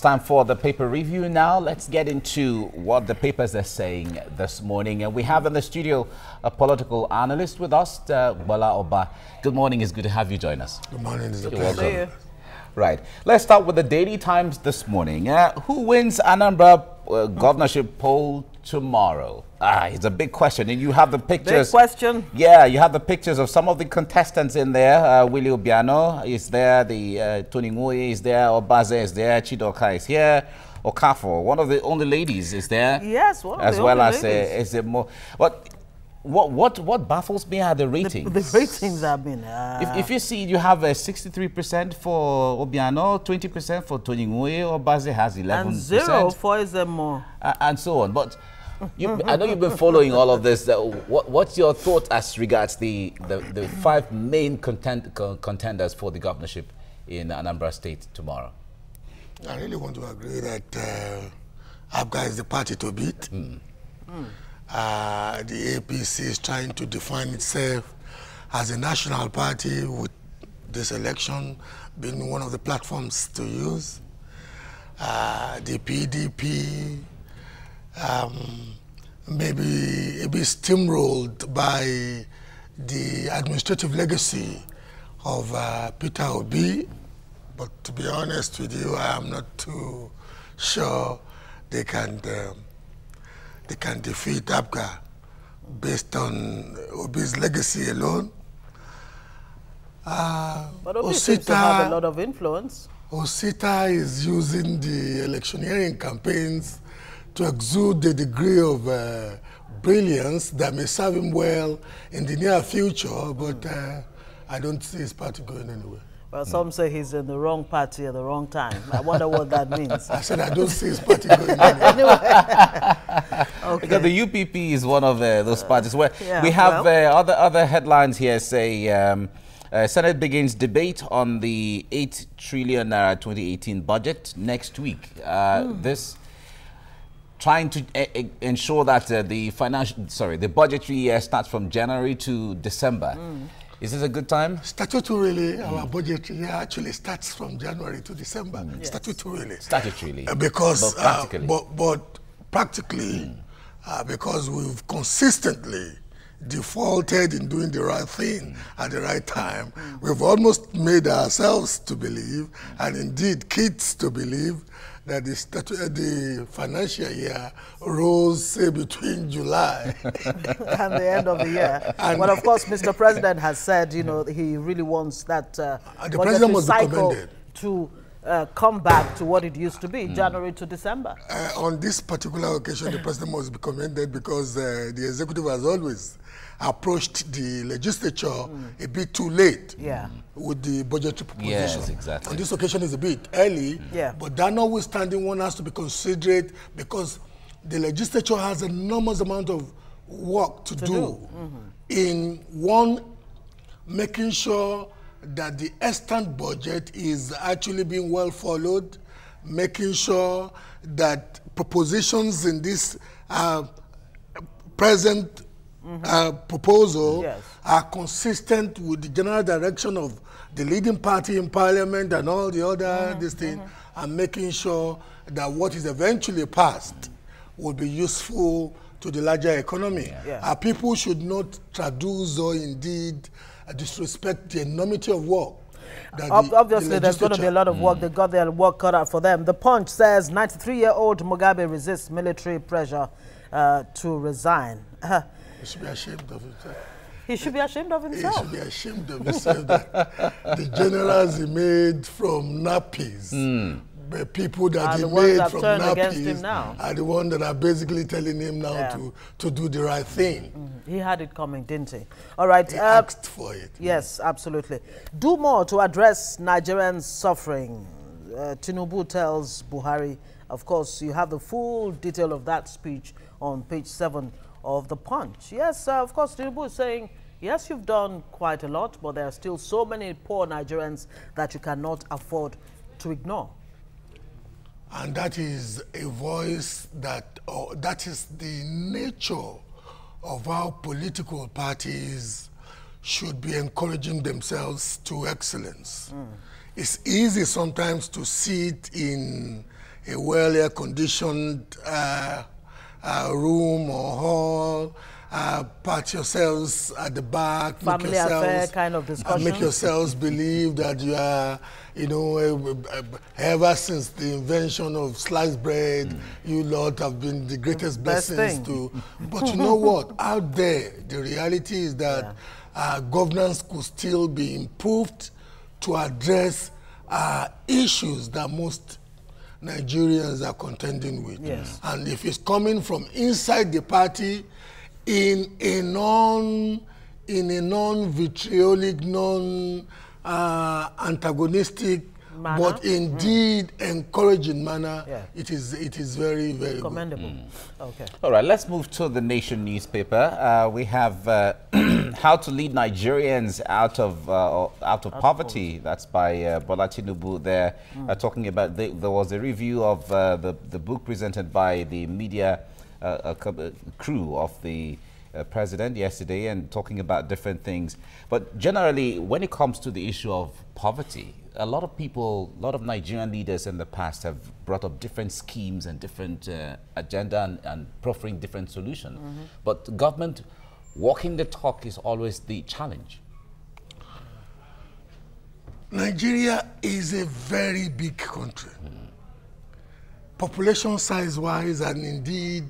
time for the paper review now. Let's get into what the papers are saying this morning. And we have in the studio a political analyst with us, Bola Oba. Good morning. It's good to have you join us. Good morning. It's a pleasure. Right. Let's start with the Daily Times this morning. Who wins Anambra governorship poll tomorrow? It's a big question. And you have the pictures. Big question. Yeah, you have the pictures of some of the contestants in there. Willie Obiano is there. Tony Ngoye is there. Obaze is there. Chidoka is here. Okafor, one of the only ladies, is there. Yes, one of as the well only as ladies. is it more? What baffles me are the ratings. The ratings have been. If you see, you have 63% for Obiano, 20% for Tony Ngoye. Obaze has 11%. And 0 for Ezemo. And so on. But I know you've been following all of this. What's your thought as regards the 5 main contenders for the governorship in Anambra State tomorrow? I really want to agree that APGA is the party to beat. The APC is trying to define itself as a national party, with this election being one of the platforms to use. The PDP maybe a bit steamrolled by the administrative legacy of Peter Obi, but to be honest with you, I am not too sure they can defeat APGA based on Obi's legacy alone. But Obi seems to have a lot of influence. Osita is using the electioneering campaigns to exude a degree of brilliance that may serve him well in the near future, but I don't see his party going anywhere. Well, some say he's in the wrong party at the wrong time. I wonder what that means. I said I don't see his party going anywhere. Anyway. Okay. Because the UPP is one of those parties where we have other headlines here say Senate begins debate on the 8 trillion naira 2018 budget next week. This trying to ensure that the budgetary year starts from January to December. Is this a good time? Statutorily, our budgetary year actually starts from January to December. Yes. Statutorily. Statutorily. Because, but practically. Because we've consistently defaulted in doing the right thing at the right time. We've almost made ourselves to believe, and indeed kids to believe, that the financial year rose, say, between July and the end of the year. Well, of course, Mr. President has said, you know, he really wants that the president must be commended to come back to what it used to be, January to December. On this particular occasion, the president must be commended because the executive has always approached the legislature a bit too late with the budgetary proposition. Yes, exactly. On this occasion is a bit early, but that notwithstanding, one has to be considerate because the legislature has an enormous amount of work to do. In one, making sure that the extant budget is actually being well followed, making sure that propositions in this present proposal are consistent with the general direction of the leading party in parliament and all the other this thing, and making sure that what is eventually passed will be useful to the larger economy. People should not traduce or indeed disrespect the enormity of work. Obviously, there's going to be a lot of work. They got their work cut out for them. The Punch says 93-year-old Mugabe resists military pressure to resign. He should be ashamed of himself. He should be ashamed of himself. He should be ashamed of himself that the generals he made from nappies, the people that he made from nappies are the ones that are basically telling him now to do the right thing. He had it coming, didn't he? All right. He asked for it. Yes, absolutely. Do more to address Nigerians' suffering. Tinubu tells Buhari. Of course, you have the full detail of that speech on page 7 of the Punch. Yes, of course, Tinubu is saying, yes, you've done quite a lot, but there are still so many poor Nigerians that you cannot afford to ignore. And that is a voice that, that is the nature of how political parties should be encouraging themselves to excellence. It's easy sometimes to see it in a well air-conditioned room or hall, pat yourselves at the back, family affair kind of discussion. Make yourselves believe that you are, you know, ever since the invention of sliced bread, you lot have been the greatest blessings to. But you know what? Out there, the reality is that governance could still be improved to address issues that most Nigerians are contending with. Yes. And if it's coming from inside the party in a non-vitriolic, non-antagonistic, but indeed encouraging manner, it is very, very commendable. good. Okay. All right, let's move to the Nation newspaper. We have How to Lead Nigerians Out of Poverty. That's by Bola Tinubu there, talking about there was a review of the book presented by the media crew of the president yesterday, and talking about different things. But generally, when it comes to the issue of poverty, a lot of people, a lot of Nigerian leaders in the past have brought up different schemes and different agenda and proffering different solutions. But government walking the talk is always the challenge. Nigeria is a very big country, population size-wise and indeed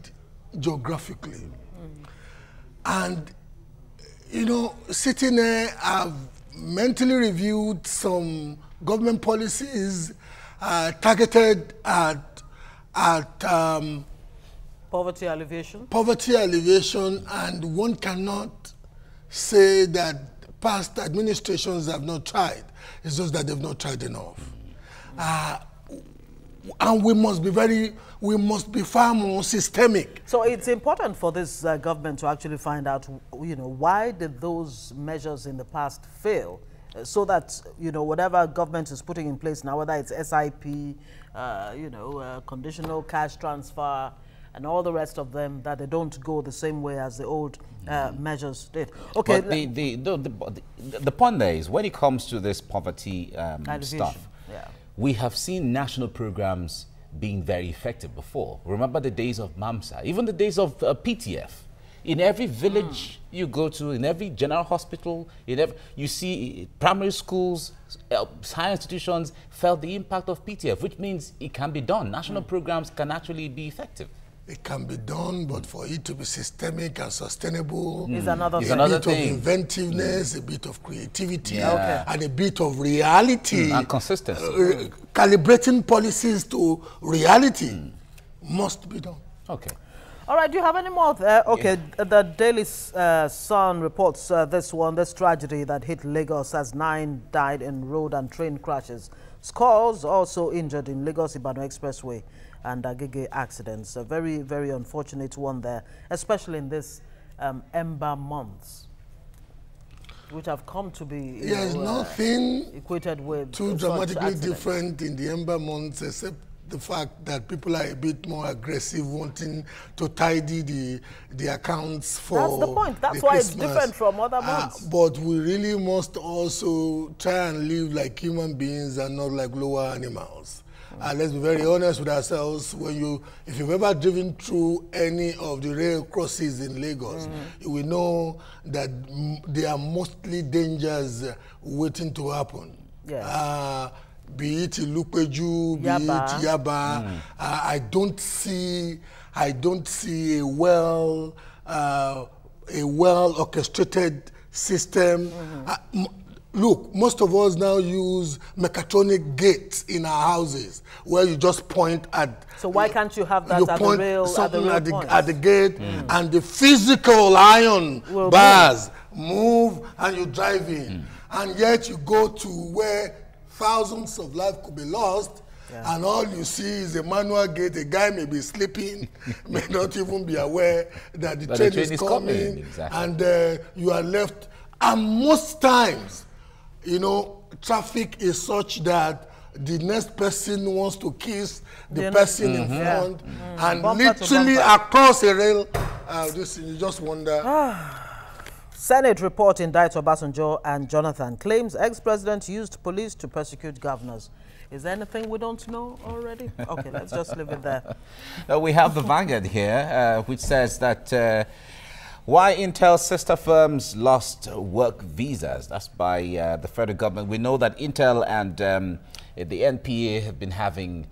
geographically. And, you know, sitting there, I've mentally reviewed some government policies targeted at poverty alleviation. Poverty alleviation, and one cannot say that past administrations have not tried. It's just that they've not tried enough. And we must be far more systemic. So it's important for this government to actually find out, you know, why did those measures in the past fail, so that, you know, whatever government is putting in place now, whether it's SIP, you know, conditional cash transfer, and all the rest of them, that they don't go the same way as the old measures did. Okay. But the point there is, when it comes to this poverty stuff, we have seen national programs being very effective before. Remember the days of MAMSA, even the days of PTF. In every village you go to, in every general hospital, you see primary schools, higher institutions felt the impact of PTF, which means it can be done. National programs can actually be effective. It can be done, but for it to be systemic and sustainable, is another thing. A bit of inventiveness, a bit of creativity, and a bit of reality. And consistency. Calibrating policies to reality must be done. Okay. All right, do you have any more there? Okay, the Daily Sun reports this tragedy that hit Lagos as 9 died in road and train crashes. Scores also injured in Lagos-Ibadan Expressway and Agege accidents. A very, very unfortunate one there, especially in this Ember months, which have come to be nothing equated with too dramatically different in the Ember months, except the fact that people are a bit more aggressive, wanting to tidy the accounts for. That's the point. That's why Christmas. It's different from other months. But we really must also try and live like human beings and not like lower animals. Let's be very honest with ourselves. If you've ever driven through any of the rail crosses in Lagos, you will know that there are mostly dangers waiting to happen. Yes. Be it Ilupeju, be it Yaba. I don't see a well orchestrated system. Look, most of us now use mechatronic gates in our houses where you just point at. So why can't you have that at the rail? At the gate, and the physical iron bars move and you drive in. And yet you go to where thousands of lives could be lost, and all you see is a manual gate. A guy may be sleeping, may not even be aware that the train is coming. Exactly. And you are left. And most times, you know, traffic is such that the next person wants to kiss the person in front, and bumper literally across a rail. You just wonder. Senate report indicts Obasanjo and Jonathan. Claims ex-president used police to persecute governors. Is there anything we don't know already? Okay, let's just leave it there. We have the Vanguard here, which says that why Intel sister firms lost work visas. That's by the federal government. We know that Intel and the NPA have been having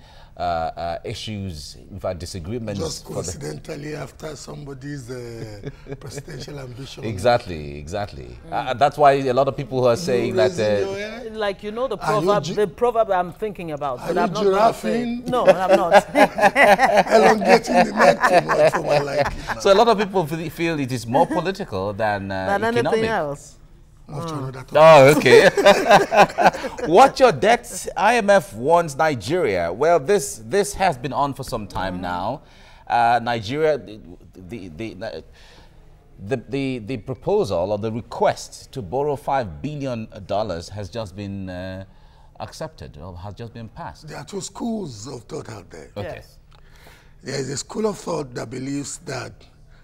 issues, in fact, disagreements. Just coincidentally after somebody's presidential ambition. Exactly. That's why a lot to are saying that... like, you know, the proverb I'm thinking about. Are but you giraffing? No, I'm not. Elongating the neck too much for my liking. So a lot of people feel it is more political than economic. Anything else. Oh, okay. Watch your debts. IMF warns Nigeria. Well, this has been on for some time now. Nigeria, the proposal or the request to borrow $5 billion has just been accepted or has just been passed. There are two schools of thought out there. Okay. Yes. There is a school of thought that believes that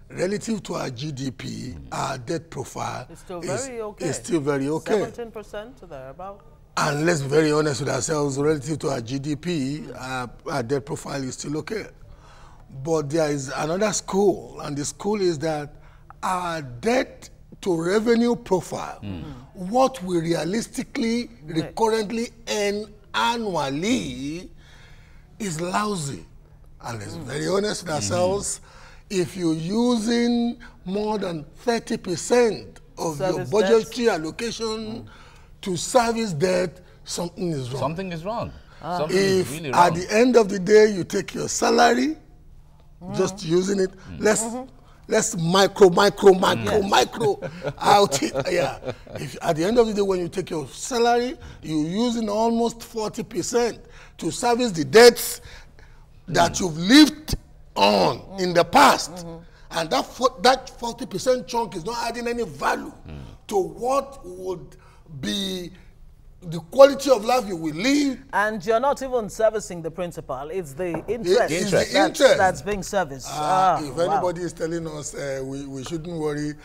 relative to our GDP, our debt profile is still very okay. 17% to thereabout. And let's be very honest with ourselves, relative to our GDP, our debt profile is still okay. But there is another school, and the school is that our debt to revenue profile, what we realistically, recurrently earn annually is lousy. And let's be very honest with ourselves, if you're using more than 30% of your budgetary allocation to service debt, something is wrong. Something is wrong. If really wrong. At the end of the day you take your salary, just using it, let's micro out. Yeah. If at the end of the day when you take your salary, you're using almost 40% to service the debts that you've lived on in the past, and that 40% chunk is not adding any value to what would be the quality of life you will live. And you're not even servicing the principal, it's the interest, that's being serviced. If anybody is telling us we shouldn't worry,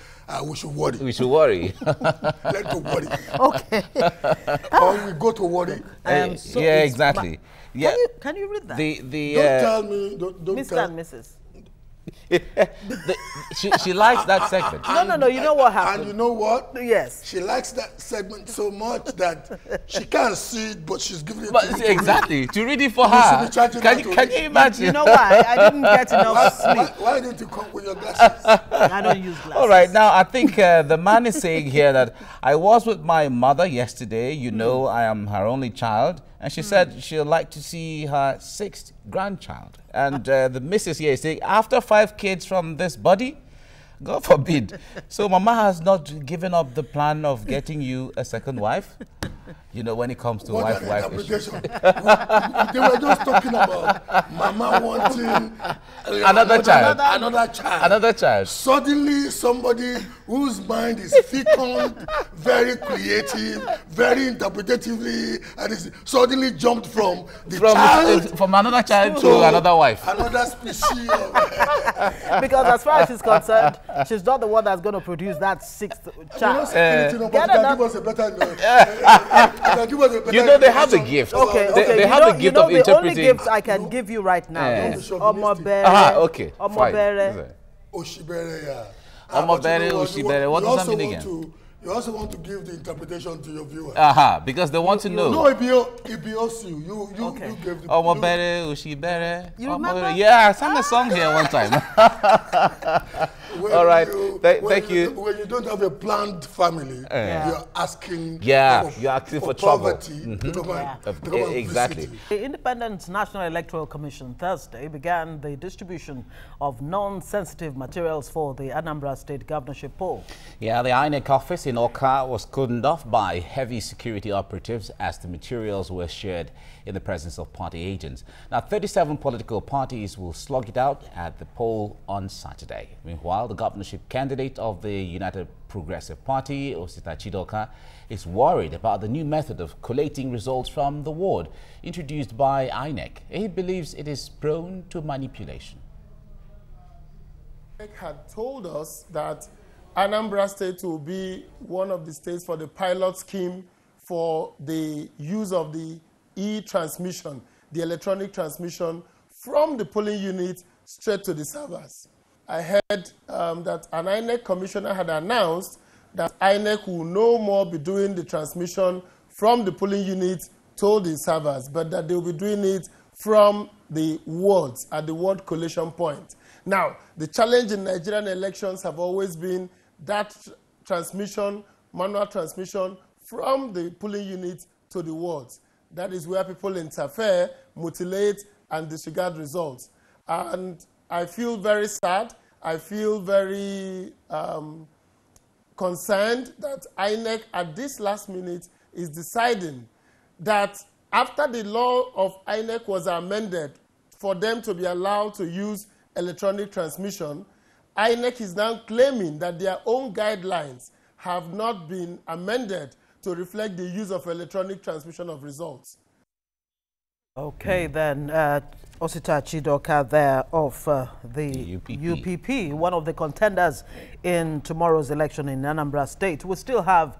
we should worry. We should worry. Let's go worry. Okay. Or we go to worry. So yeah, exactly. Yeah. Can you read that? Don't tell me. Don't Mr. tell and Mrs. She likes that segment. No. You know what happened? And you know what? Yes. She likes that segment so much that she can't see it, but she's giving it to me. Exactly. To read it for her. Can you imagine? You know why? I didn't get enough sleep. Why didn't you come with your glasses? I don't use glasses. All right. Now, I think the man is saying here that I was with my mother yesterday. You know, I am her only child. And she said she'd like to see her 6th grandchild. And the missus here is saying, after 5 kids from this body, God forbid. So Mama has not given up the plan of getting you a second wife. You know, when it comes to wife issues. They were just talking about Mama wanting another child. Another child. Suddenly, somebody whose mind is fecund, very creative, very interpretatively, and is suddenly jumped from another child to another wife. Another species. Because as far as she's concerned, she's not the one that's going to produce that 6th child. Give us a better you know, they have the gift. Okay. They have the gift of interpreting. The only gift I can give you right now is Omobere. Okay. Omobere. Oshibere, yeah. Omobere, Oshibere. What does that mean again? You also want to give the interpretation to your viewers. Because they want to know. No, it be us. You gave the Omobere, Oshibere. You remember? Yeah, I sang a song here one time. All right. Thank you. When you don't have a planned family, you're asking. Yeah, you're asking for poverty. Exactly. The Independent National Electoral Commission Thursday began the distribution of non-sensitive materials for the Anambra State governorship poll. Yeah, the INEC office in Oka was cordoned off by heavy security operatives as the materials were shared in the presence of party agents. Now, 37 political parties will slug it out at the poll on Saturday. Meanwhile, the governorship candidate of the United Progressive Party, Osita Chidoka, is worried about the new method of collating results from the ward introduced by INEC. He believes it is prone to manipulation. INEC had told us that Anambra State will be one of the states for the pilot scheme for the use of the e-transmission, the electronic transmission from the polling unit straight to the servers. I heard that an INEC commissioner had announced that INEC will no more be doing the transmission from the polling unit to the servers, but that they will be doing it from the wards at the ward collation point. Now, the challenge in Nigerian elections have always been that transmission, manual transmission from the polling unit to the wards. That is where people interfere, mutilate, and disregard results. And I feel very sad. I feel very concerned that INEC at this last minute is deciding that after the law of INEC was amended for them to be allowed to use electronic transmission, INEC is now claiming that their own guidelines have not been amended to reflect the use of electronic transmission of results. Okay, then, Osita Chidoka there of the UPP, one of the contenders in tomorrow's election in Anambra State. We still have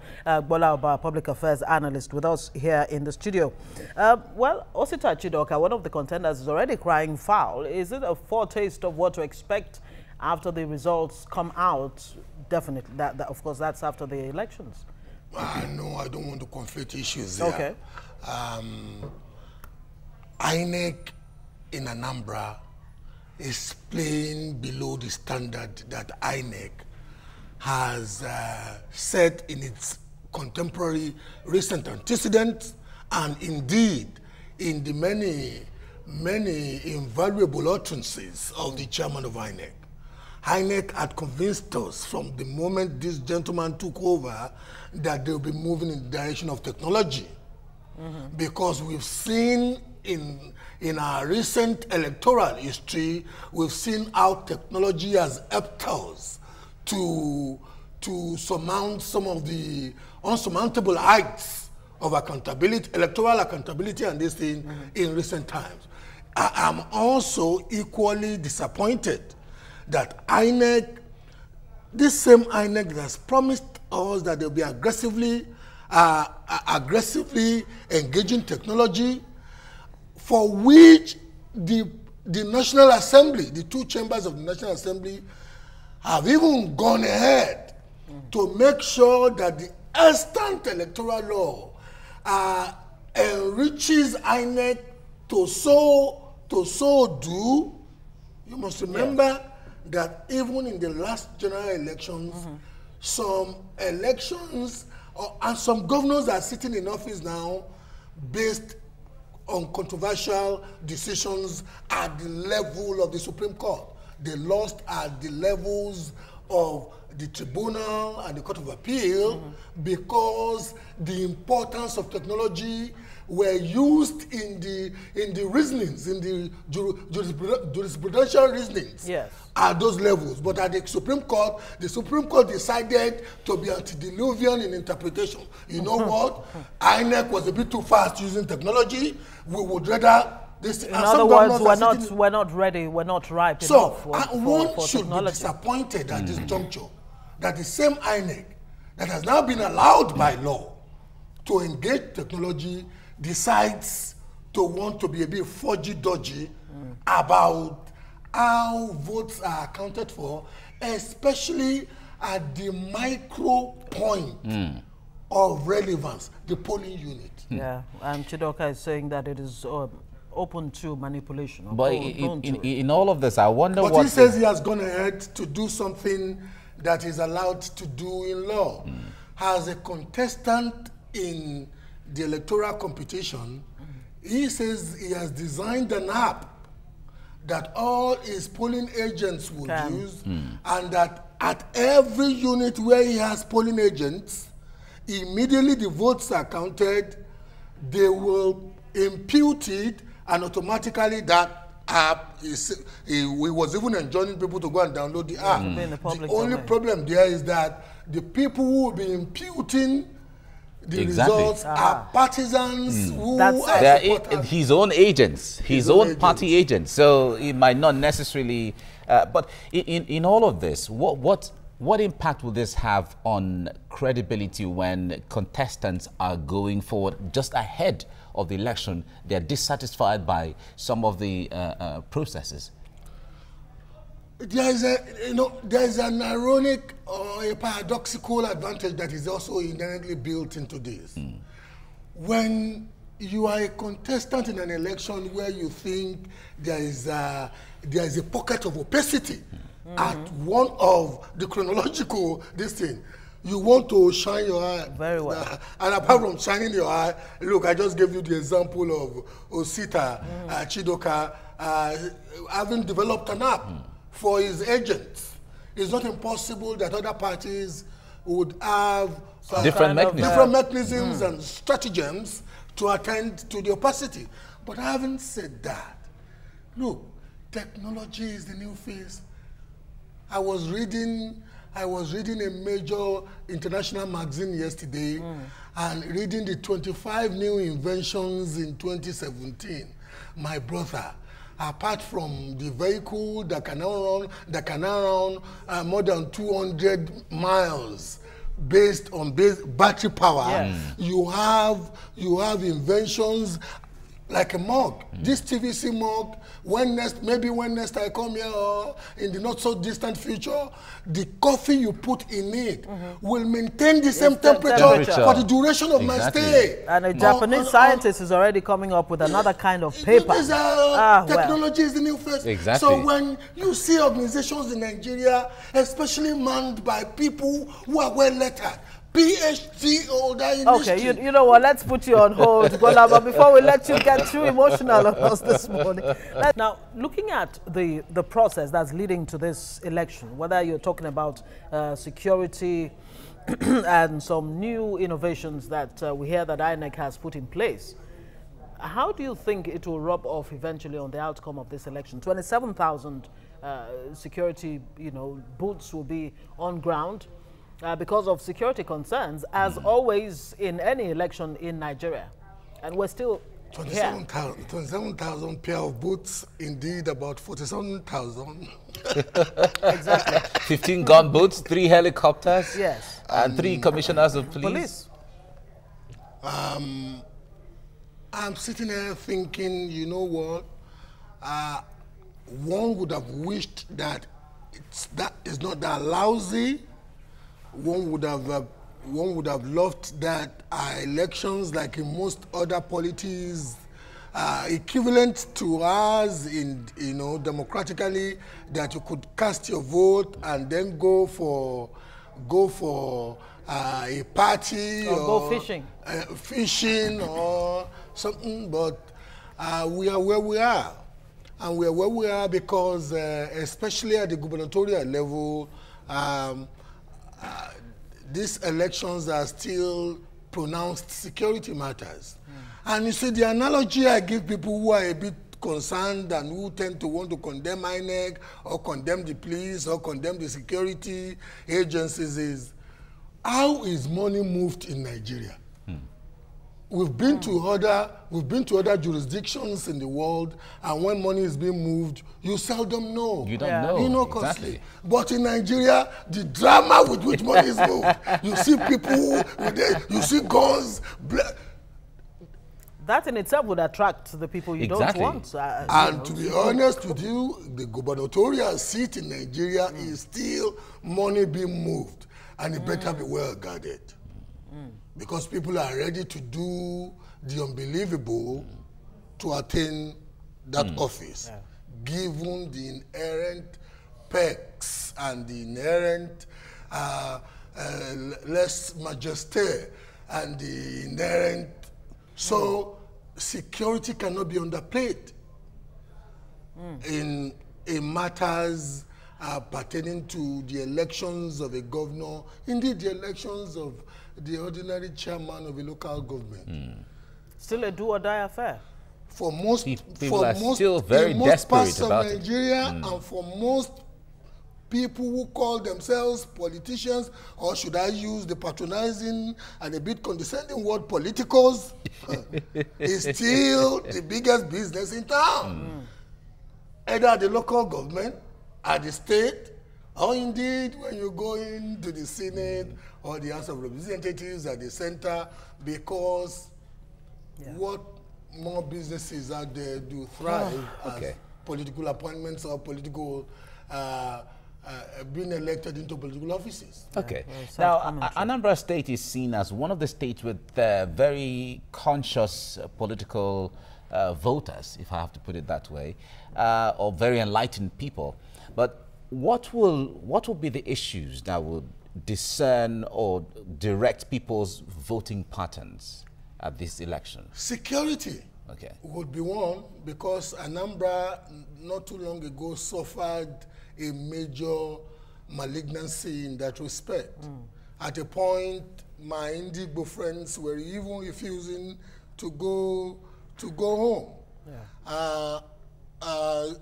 Bola Oba, public affairs analyst, with us here in the studio. Well, Osita Chidoka, one of the contenders, is already crying foul. Is it a foretaste of what to expect after the results come out? Definitely. Of course, that's after the elections. No, I don't want to conflate issues there. Okay. INEC in Anambra is playing below the standard that INEC has set in its contemporary recent antecedents, and indeed in the many invaluable utterances of the chairman of INEC. INEC had convinced us from the moment this gentleman took over that they'll be moving in the direction of technology. Because we've seen in our recent electoral history, we've seen how technology has helped us to surmount some of the unsurmountable heights of accountability, electoral accountability, and this thing in recent times. I am also equally disappointed that INEC, this same INEC that has promised us that they'll be aggressively engaging technology, for which the National Assembly, the two chambers of the National Assembly, have even gone ahead to make sure that the extant electoral law enriches INEC to so do. You must remember that even in the last general elections, some elections and some governors are sitting in office now based on controversial decisions at the level of the Supreme Court. They lost at the levels of the Tribunal and the Court of Appeal because the importance of technology were used in the reasonings, in the jurisprudential reasonings at those levels. But at the Supreme Court decided to be antediluvian in interpretation. You know what? INEC was a bit too fast using technology. We would rather this. In other words, we're not ready. We're not ripe enough. So one should be disappointed at this juncture that the same INEC that has now been allowed by law to engage technology decides to want to be a bit fudgy-dodgy about how votes are accounted for, especially at the micro point of relevance, the polling unit. Yeah, and Chidoka is saying that it is open to manipulation. But in all of this, I wonder what... But he says he has gone ahead to do something that is allowed to do in law. As a contestant in the electoral competition, he says he has designed an app that all his polling agents would use, and that at every unit where he has polling agents, immediately the votes are counted, they will impute it, and automatically that app he was even enjoining people to go and download the app. The only problem there is that the people who will be imputing the results are partisans who are his own agents, his own party agents. So it might not necessarily. But in all of this, what impact will this have on credibility when contestants are going forward just ahead of the election, they're dissatisfied by some of the processes? There is an ironic or a paradoxical advantage that is also inherently built into this. When you are a contestant in an election where you think there is a pocket of opacity at one of the chronological you want to shine your eye. Very well. And apart from shining your eye, look, I just gave you the example of Osita Chidoka having developed an app for his agents. It's not impossible that other parties would have different mechanisms and stratagems to attend to the opacity. But having said that, look, technology is the new face. I was reading a major international magazine yesterday and reading the 25 new inventions in 2017. My brother, apart from the vehicle that can now run more than 200 miles based on battery power, you have inventions like a mug. This TVC mug, maybe when next I come here or in the not so distant future, the coffee you put in it will maintain the same temperature for the duration of my stay. And a Japanese scientist is already coming up with another kind of paper. Technology is the new face. Exactly. So when you see organizations in Nigeria, especially manned by people who are well lettered, PhD holder in history. Okay, you know what, let's put you on hold, Gola, but before we let you get too emotional on us this morning. Now, looking at the process that's leading to this election, whether you're talking about security and some new innovations that we hear that INEC has put in place, how do you think it will rub off eventually on the outcome of this election? 27,000 security, booths will be on ground. Because of security concerns, as always in any election in Nigeria. And we're still 27,000 pair of boots, indeed about 47,000. Exactly. 15 gun boats, 3 helicopters, yes, and 3 commissioners of police. I'm sitting here thinking, you know what? One would have wished that it's not that lousy. One would have loved that our elections, like in most other polities, equivalent to ours in democratically, that you could cast your vote and then go for a party or go fishing, or something. But we are where we are, and we are where we are because, especially at the gubernatorial level. These elections are still pronounced security matters. And you see, the analogy I give people who are a bit concerned and who tend to want to condemn INEC or condemn the police or condemn the security agencies is, how is money moved in Nigeria? We've been to other jurisdictions in the world, and when money is being moved, you seldom know. You don't know. You know, exactly. But in Nigeria, the drama with which money is moved, you see people you see guns. That in itself would attract the people you don't want. And to be honest with you, the gubernatorial seat in Nigeria is still money being moved, and it better be well guarded. Because people are ready to do the unbelievable to attain that office, given the inherent perks and the inherent less majesty and the inherent. So security cannot be underplayed in matters pertaining to the elections of a governor, indeed the elections of the ordinary chairman of a local government. Still a do-or-die affair. For most people are still very desperate about it. Nigeria, and for most people who call themselves politicians, or should I use the patronizing and a bit condescending word politicos, is still the biggest business in town. Either at the local government, at the state, or indeed when you go into the Senate or the House of Representatives at the center, because what more businesses out there do thrive as political appointments or political being elected into political offices. Okay. Now, Anambra State is seen as one of the states with very conscious political voters, if I have to put it that way, or very enlightened people. But what will be the issues that would discern or direct people's voting patterns at this election? Security would be one, because Anambra not too long ago suffered a major malignancy in that respect. At a point, my Indigo friends were even refusing to go home.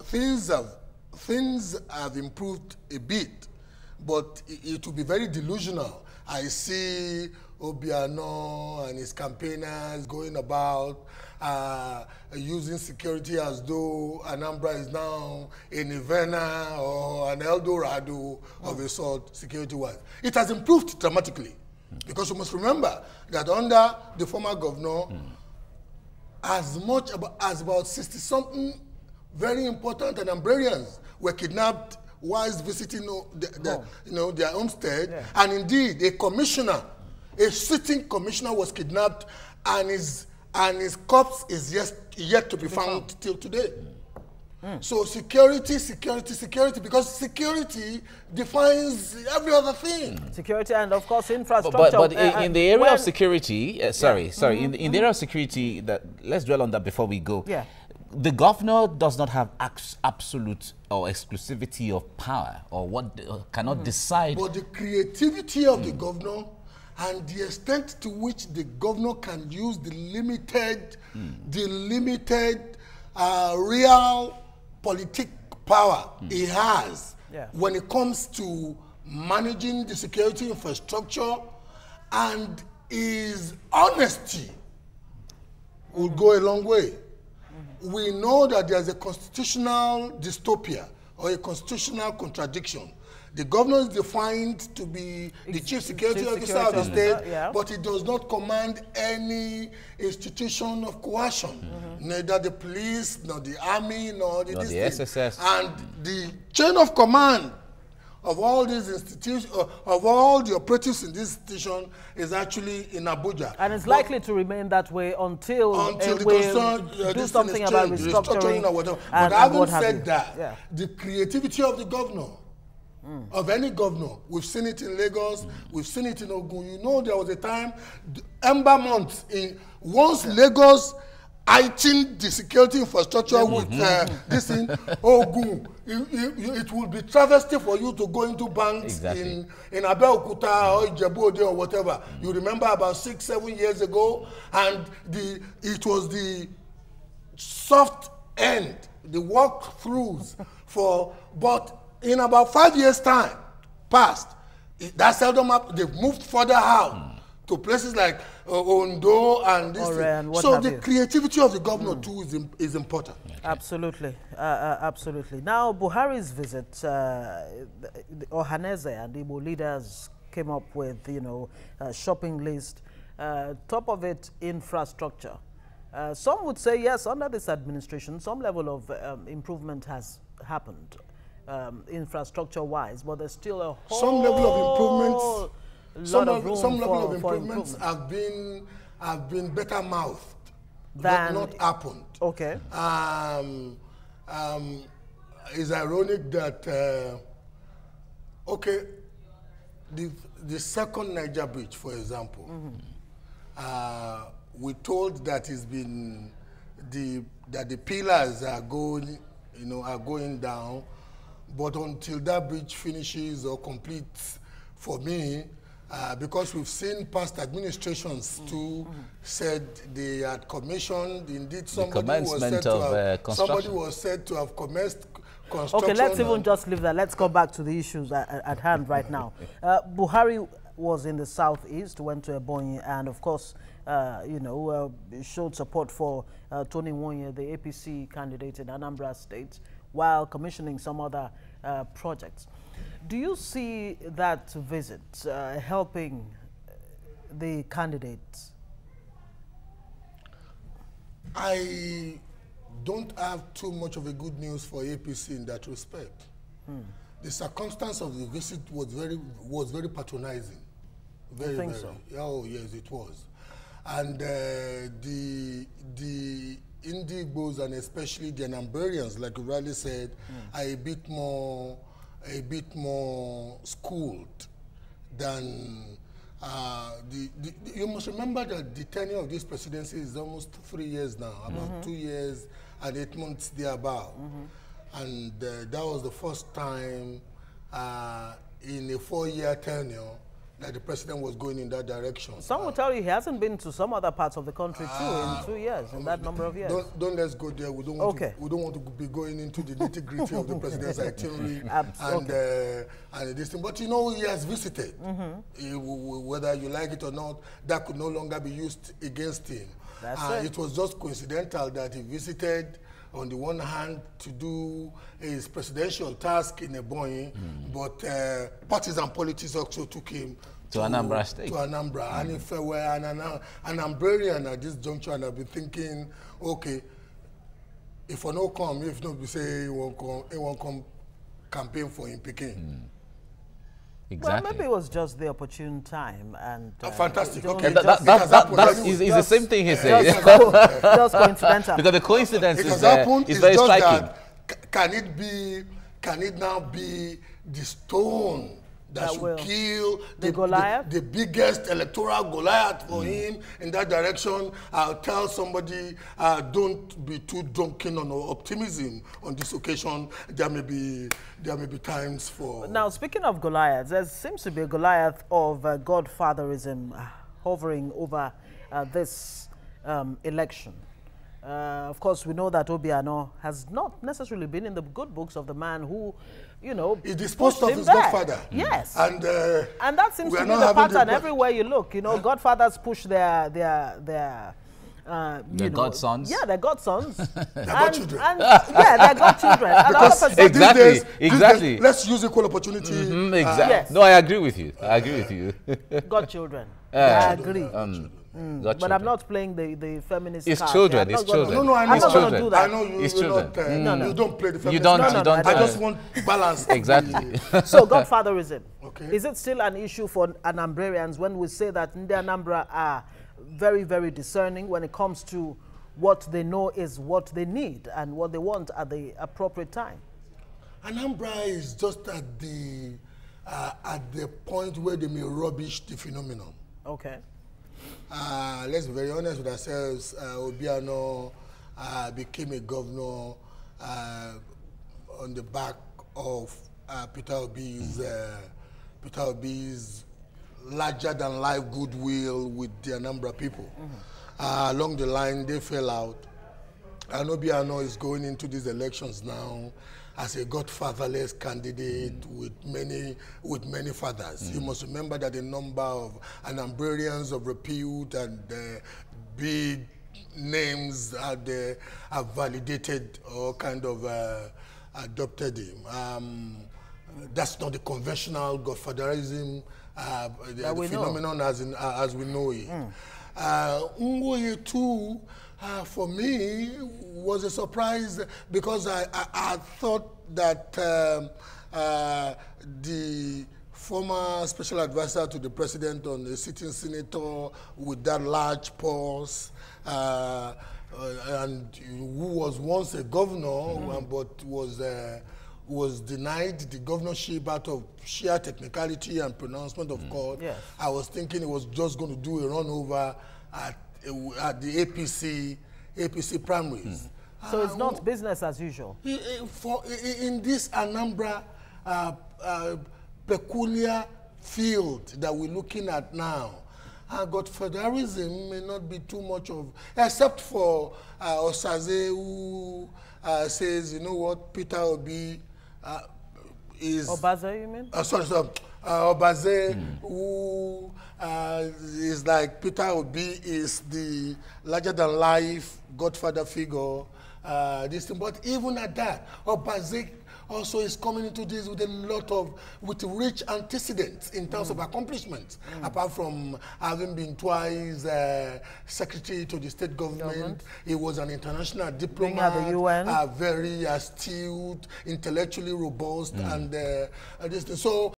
Things have improved a bit, but it will be very delusional. I see Obiano and his campaigners going about using security as though Anambra is now a Nirvana or an El Dorado of a sort, security-wise. It has improved dramatically, because you must remember that under the former governor, as about 60-something very important Anambrarians were kidnapped whilst visiting their homestead, and indeed a commissioner, a sitting commissioner, was kidnapped, and his corpse is yet to be found till today. So security, because security defines every other thing. Security and, of course, infrastructure. But in the area of security, in the area of security, let's dwell on that before we go. The governor does not have absolute or exclusivity of power, or cannot decide. But the creativity of the governor and the extent to which the governor can use the limited real politic power he has when it comes to managing the security infrastructure, and his honesty will go a long way. We know that there's a constitutional dystopia or a constitutional contradiction. The governor is defined to be the chief security officer of the state, but he does not command any institution of coercion, neither the police, nor the army, nor the SSS. And the chain of command of all these institutions, of all the operatives in this institution, is actually in Abuja. And it's likely to remain that way until we do something about restructuring or whatever. But having said that, the creativity of the governor, of any governor, we've seen it in Lagos, we've seen it in Ogun. You know, there was a time, Ember months, once Lagos heightened the security infrastructure with this thing, Ogun, it would be travesty for you to go into banks in Abeokuta or Ijebu-Ode or whatever. You remember about 6-7 years ago, and it was the soft end, the walkthroughs but in about 5 years' time past, that seldom up, they've moved further out to places like Ondo and this thing. So the creativity of the governor too is important. Absolutely, absolutely. Now, Buhari's visit, Ohaneze and Igbo leaders came up with, a shopping list. Top of it, infrastructure. Some would say, yes, under this administration, some level of improvement has happened. Infrastructure-wise, but there's still a whole some level of improvements have been better mouthed than not happened. Okay. It's ironic that the second Niger bridge, for example, we're told that the pillars are going down. But until that bridge finishes or completes, for me, because we've seen past administrations too said they had commissioned, indeed somebody was said to have commenced construction. Okay, let's even just leave that. Let's go back to the issues at hand right now. Buhari was in the southeast, went to Ebonyi, and of course, showed support for Tony Nwonye, the APC candidate in Anambra State, while commissioning some other projects. Do you see that visit helping the candidates? I don't have too much of a good news for APC in that respect. The circumstance of the visit was very patronizing. Very, very. So? Oh yes, it was. And the Indigbos and especially the Anambarians, like you rightly said, are a bit more schooled than you must remember that the tenure of this presidency is almost 3 years now, about 2 years and 8 months thereabout. And that was the first time in a 4-year tenure that the president was going in that direction. Some will tell you he hasn't been to some other parts of the country too in 2 years, in that number of years. Don't let's go there. We don't want to be going into the nitty-gritty of the president's itinerary and this thing. But you know, he has visited. Whether you like it or not, that could no longer be used against him. It was just coincidental that he visited, on the one hand, to do his presidential task in Ebonyi, but partisan politics also took him to Anambra State. To Anambra. And if I were an Anambrarian at this juncture, and I've been thinking, okay, if I no come, if not, we say he won't come campaign for him Peking. Exactly. Well, maybe it was just the opportune time and fantastic. Okay, that is the same thing he said. Just coincidental. Because the coincidence is very striking. Can it now be the stone that should kill the biggest electoral Goliath for him in that direction? I'll tell somebody, don't be too drunken on optimism on this occasion. There may be times for... Now, speaking of Goliath, there seems to be a Goliath of godfatherism hovering over this election. Of course, we know that Obiano has not necessarily been in the good books of the man who, you know, he disposed of his godfather. Yes. And that seems to be the pattern everywhere you look. You know, godfathers push their godsons. Yeah, their godsons. Their godchildren. Their godchildren. Exactly. Let's use equal opportunity. Exactly. Yes. No, I agree with you. Godchildren. I agree. But I'm not playing the feminist card. It's children. It's children. No, I know. It's children. I know you. It's children. You don't play the feminist. You don't. I just want balance. Exactly. So godfatherism. Okay. Is it still an issue for Anambrarians when we say that the Anambra are very, very discerning when it comes to what they know is what they need and what they want at the appropriate time? Anambra is just at the point where they may rubbish the phenomenon. Okay. Let's be very honest with ourselves. Obiano became a governor on the back of Peter Obi's larger-than-life goodwill with the Anambra people. Along the line, they fell out. And Obiano is going into these elections now as a godfatherless candidate with many fathers. You must remember that a number of Anambrarians of repute and big names have validated or kind of adopted him. That's not the conventional godfatherism, the phenomenon as we know it. Ngoye too, for me, was a surprise because I thought that the former special advisor to the president on the sitting senator with that large purse and who was once a governor but was denied the governorship out of sheer technicality and pronouncement of court. Yes. I was thinking it was just going to do a run over at the APC primaries. So it's not business as usual? In this Anambra peculiar field that we're looking at now, godfatherism may not be too much of, except for Osaze, who says, you know what, Peter Obi is... Obaze, you mean? Sorry. Obaze, who is like Peter Obi is the larger-than-life godfather figure. This thing. But even at that, Obaze also is coming into this with a lot of, with rich antecedents in terms of accomplishments. Apart from having been twice secretary to the state government, he was an international diplomat, the UN. very astute, intellectually robust, and this. So